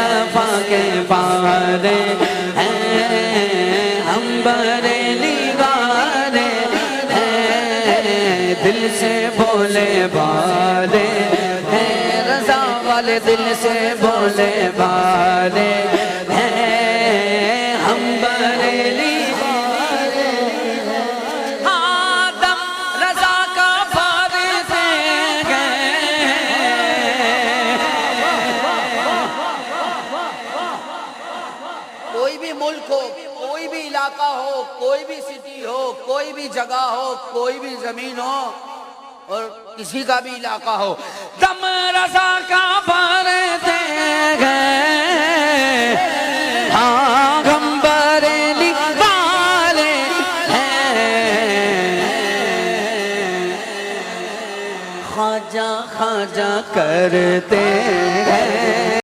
مصطفیٰ کے پارے ہیں ہم بریلی والے ہیں دل سے بولے والے ہیں رضا والے دل سے بولے والے ہیں ہم بریلی والے ہاں دم رضا کا فارغ ہیں کوئی بھی ملک ہو، کوئی بھی علاقہ ہو، کوئی بھی سٹی ہو، کوئی بھی جگہ ہو، کوئی بھی زمین ہو اور کسی کا بھی علاقہ ہو، دم رضا کا فارغ ہیں ہاں ہم بریلی والے ہیں خواجہ خواجہ کرتے